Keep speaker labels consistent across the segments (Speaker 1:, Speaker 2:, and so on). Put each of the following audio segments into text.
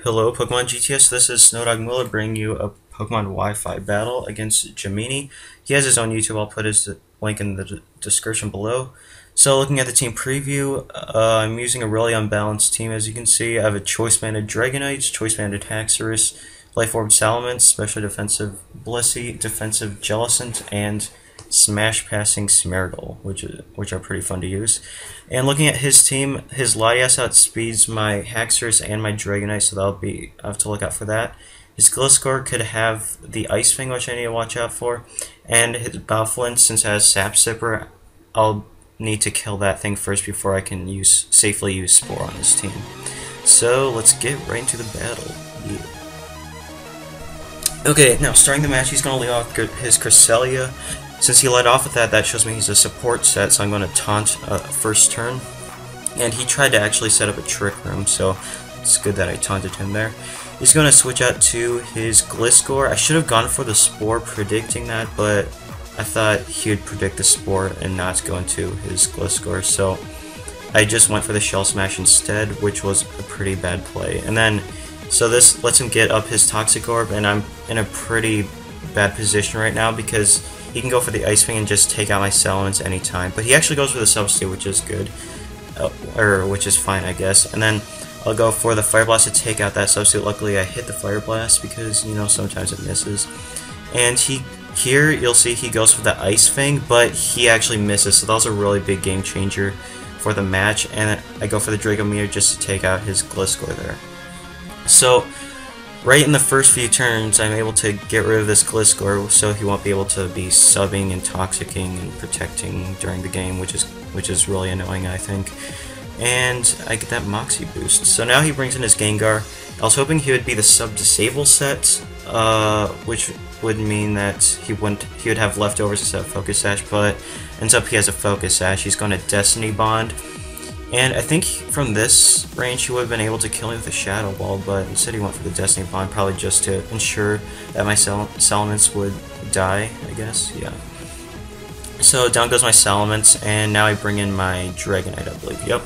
Speaker 1: Hello, Pokemon GTS. This is Snowdogmula bringing you a Pokemon Wi-Fi battle against Gemini. He has his own YouTube. I'll put his link in the description below. So, looking at the team preview, I'm using a really unbalanced team. As you can see, I have a Choice-Banded Dragonite, Choice-Banded Haxorus, Life Orb Salamence, Special Defensive Blissey, Defensive Jellicent, and Smash Passing Smeargle, which are pretty fun to use. And looking at his team, his Latias outspeeds my Haxorus and my Dragonite, so I have to look out for that. His Gliscor could have the Ice Fang, which I need to watch out for, and his Bouffalant, since it has Sap Sipper, I'll need to kill that thing first before I can safely use Spore on his team. So let's get right into the battle. Yeah. Okay, now starting the match, he's going to lead off his Cresselia. Since he led off with that, that shows me he's a support set, so I'm going to taunt first turn. And he tried to actually set up a Trick Room, so it's good that I taunted him there. He's going to switch out to his Gliscor. I should have gone for the Spore predicting that, but I thought he would predict the Spore and not go into his Gliscor, so I just went for the Shell Smash instead, which was a pretty bad play. And then, so this lets him get up his Toxic Orb, and I'm in a pretty bad position right now because he can go for the Ice Fang and just take out my Salamence anytime. But he actually goes for the Substitute, which is good. Which is fine, I guess. And then I'll go for the Fire Blast to take out that Substitute. Luckily, I hit the Fire Blast because, you know, sometimes it misses. And here, you'll see he goes for the Ice Fang, but he actually misses. So that was a really big game changer for the match. And I go for the Draco Meteor just to take out his Gliscor there. So right in the first few turns, I'm able to get rid of this Gliscor, so he won't be able to be subbing and toxicking and protecting during the game, which is really annoying, I think. And I get that Moxie boost. So now he brings in his Gengar. I was hoping he would be the sub-disable set, which would mean that he would have leftovers instead of Focus Sash, but ends up he has a Focus Sash. He's going to Destiny Bond. And I think from this range he would have been able to kill me with a Shadow Ball, but instead he went for the Destiny Bond, probably just to ensure that my Salamence would die, I guess, yeah. So down goes my Salamence, and now I bring in my Dragonite, I believe, yep.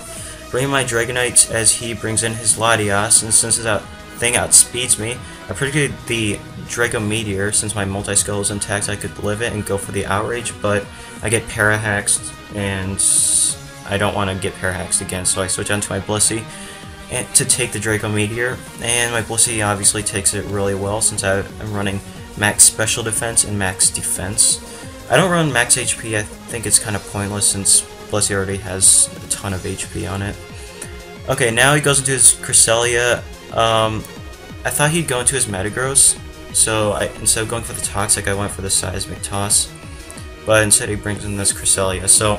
Speaker 1: Bring in my Dragonite as he brings in his Latias, and since that thing outspeeds me, I predicted the Draco Meteor. Since my multi-skill is intact, I could live it and go for the Outrage, but I get Parahaxed, and I don't want to get Parahaxed again, so I switch on to my Blissey to take the Draco Meteor, and my Blissey obviously takes it really well since I'm running max special defense and max defense. I don't run max HP, I think it's kind of pointless since Blissey already has a ton of HP on it. Okay, now he goes into his Cresselia. I thought he'd go into his Metagross, so instead of going for the Toxic, I went for the Seismic Toss, but instead he brings in this Cresselia. So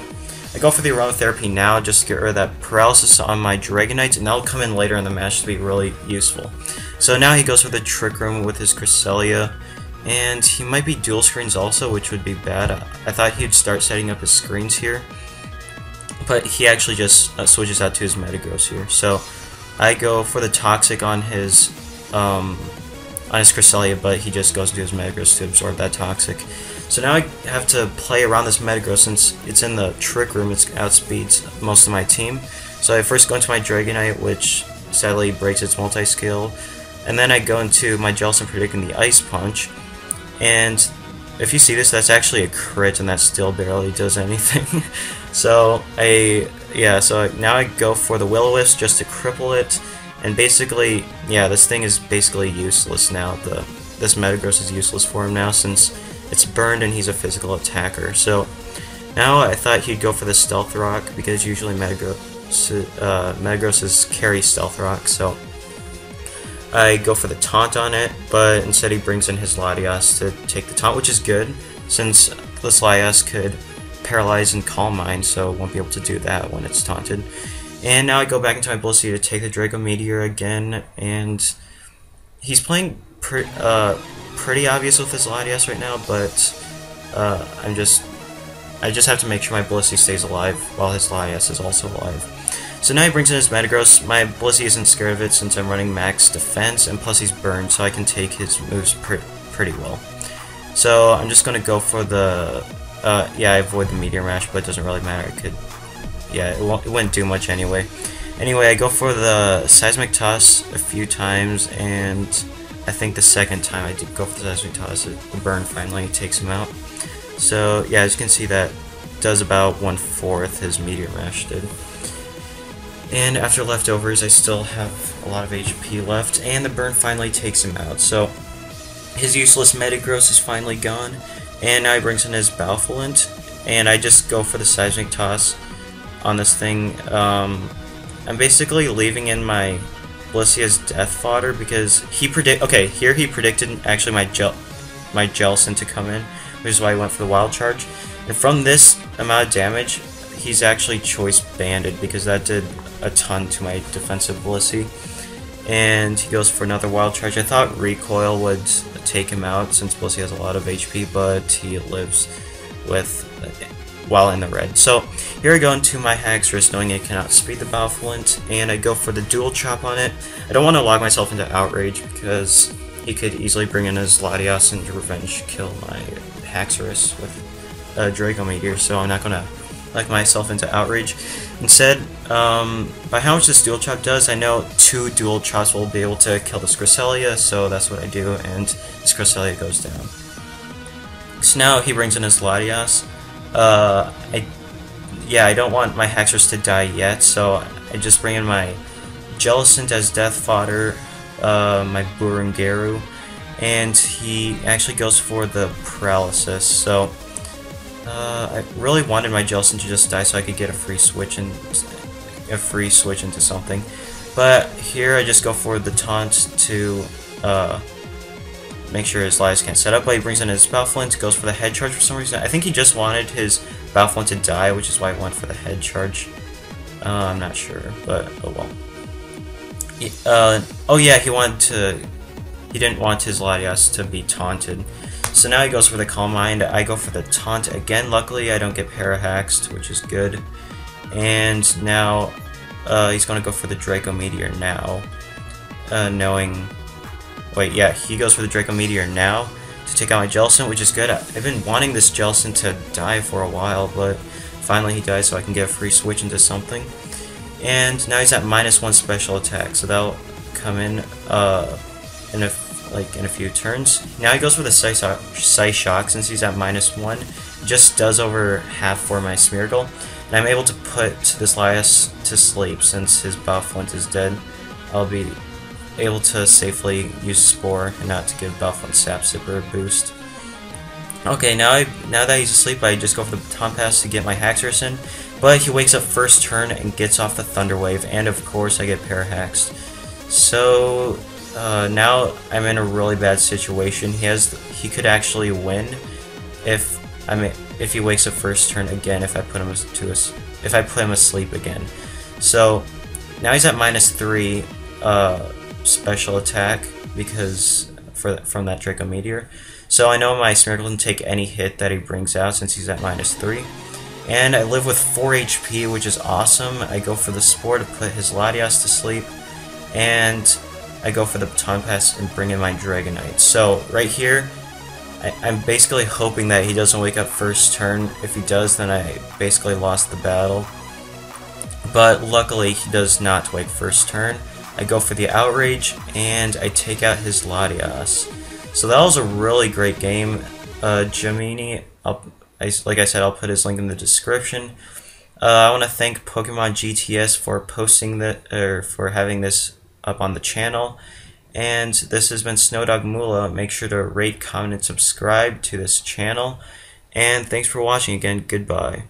Speaker 1: I go for the Aromatherapy now just to get rid of that paralysis on my Dragonite, and that'll come in later in the match to be really useful. So now he goes for the Trick Room with his Cresselia, and he might be dual screens also, which would be bad. I thought he'd start setting up his screens here, but he actually just switches out to his Metagross here. So I go for the Toxic on his Cresselia, but he just goes to his Metagross to absorb that Toxic. So now I have to play around this Metagross since it's in the Trick Room, it outspeeds most of my team. So I first go into my Dragonite, which sadly breaks its multi-skill, and then I go into my Jellicent predicting the Ice Punch, and if you see this, that's actually a crit, and that still barely does anything. So now I go for the Will-O-Wisp just to cripple it, and basically, yeah, this thing is basically useless now. This Metagross is useless for him now since it's burned and he's a physical attacker. So now I thought he'd go for the Stealth Rock because usually Metagrosses carry Stealth Rock. So I go for the Taunt on it, but instead he brings in his Latias to take the Taunt, which is good since this Latias could paralyze and Calm Mind, so it won't be able to do that when it's taunted. And now I go back into my Blissey to take the Draco Meteor again, and he's playing pretty obvious with his Latias right now, but I just have to make sure my Blissey stays alive while his Latias is also alive. So now he brings in his Metagross. My Blissey isn't scared of it since I'm running max defense, and plus he's burned, so I can take his moves pretty well. So I'm just going to go for the yeah, I avoid the Meteor Mash, but it doesn't really matter. It wouldn't do much anyway. Anyway, I go for the Seismic Toss a few times, and I think the second time I did go for the Seismic Toss, the burn finally takes him out. So yeah, as you can see, that does about 1/4 his Meteor Mash did. And after leftovers, I still have a lot of HP left, and the burn finally takes him out. So his useless Metagross is finally gone, and now he brings in his Balfolant, and I just go for the Seismic Toss on this thing. I'm basically leaving in my Blissey's Death Fodder because he predicted actually my Jellicent to come in, which is why he went for the Wild Charge. And from this amount of damage, he's actually Choice Banded because that did a ton to my defensive Blissey. And he goes for another Wild Charge. I thought Recoil would take him out since Blissey has a lot of HP, but he lives with while in the red. So here I go into my Haxorus, knowing it cannot speed the Balfolant, and I go for the Dual Chop on it. I don't want to lock myself into Outrage because he could easily bring in his Latias and revenge kill my Haxorus with a Draco Meteor, so I'm not going to lock myself into Outrage. Instead, by how much this Dual Chop does, I know 2 Dual Chops will be able to kill this Cresselia, so that's what I do, and this Cresselia goes down. So now he brings in his Latias. I don't want my Haxorus to die yet, so I just bring in my Jellicent as Death Fodder, my Burungaru, and he actually goes for the Paralysis. So I really wanted my Jellicent to just die so I could get a free switch into something. But here I just go for the Taunt to make sure his Latias can't set up, but he brings in his Balfolant, goes for the Head Charge for some reason. I think he just wanted his Balfolant to die, which is why he went for the Head Charge. I'm not sure, but oh well. Oh yeah, he didn't want his Latias to be taunted. So now he goes for the Calm Mind. I go for the Taunt again. Luckily, I don't get Parahaxed, which is good. And now he's going to go for the Draco Meteor now, Wait, yeah, he goes for the Draco Meteor now to take out my Jellicent, which is good. I've been wanting this Jellicent to die for a while, but finally he dies so I can get a free switch into something. And now he's at -1 special attack, so that'll come in a few turns. Now he goes for the Psyshock since he's at -1. It just does over half for my Smeargle, and I'm able to put this Latias to sleep since his Balfolant is dead. I'll be able to safely use Spore and not to give Balfolant Sap Sipper a boost. Okay, now that he's asleep, I just go for the Baton Pass to get my Haxorus in, but he wakes up first turn and gets off the Thunder Wave, and of course I get Parahaxed. So now I'm in a really bad situation. He could actually win if he wakes up first turn again if I put him asleep again. So now he's at -3 special attack because from that Draco Meteor. So I know my Smeargle can take any hit that he brings out since he's at -3. And I live with 4 HP, which is awesome. I go for the Spore to put his Latias to sleep, and I go for the Baton Pass and bring in my Dragonite. So right here, I'm basically hoping that he doesn't wake up first turn. If he does, then I basically lost the battle. But luckily, he does not wake first turn. I go for the Outrage, and I take out his Latias. So that was a really great game. Gemini, like I said, I'll put his link in the description. I want to thank Pokemon GTS for for having this up on the channel. And this has been Snowdogmula. Make sure to rate, comment, and subscribe to this channel. And thanks for watching again. Goodbye.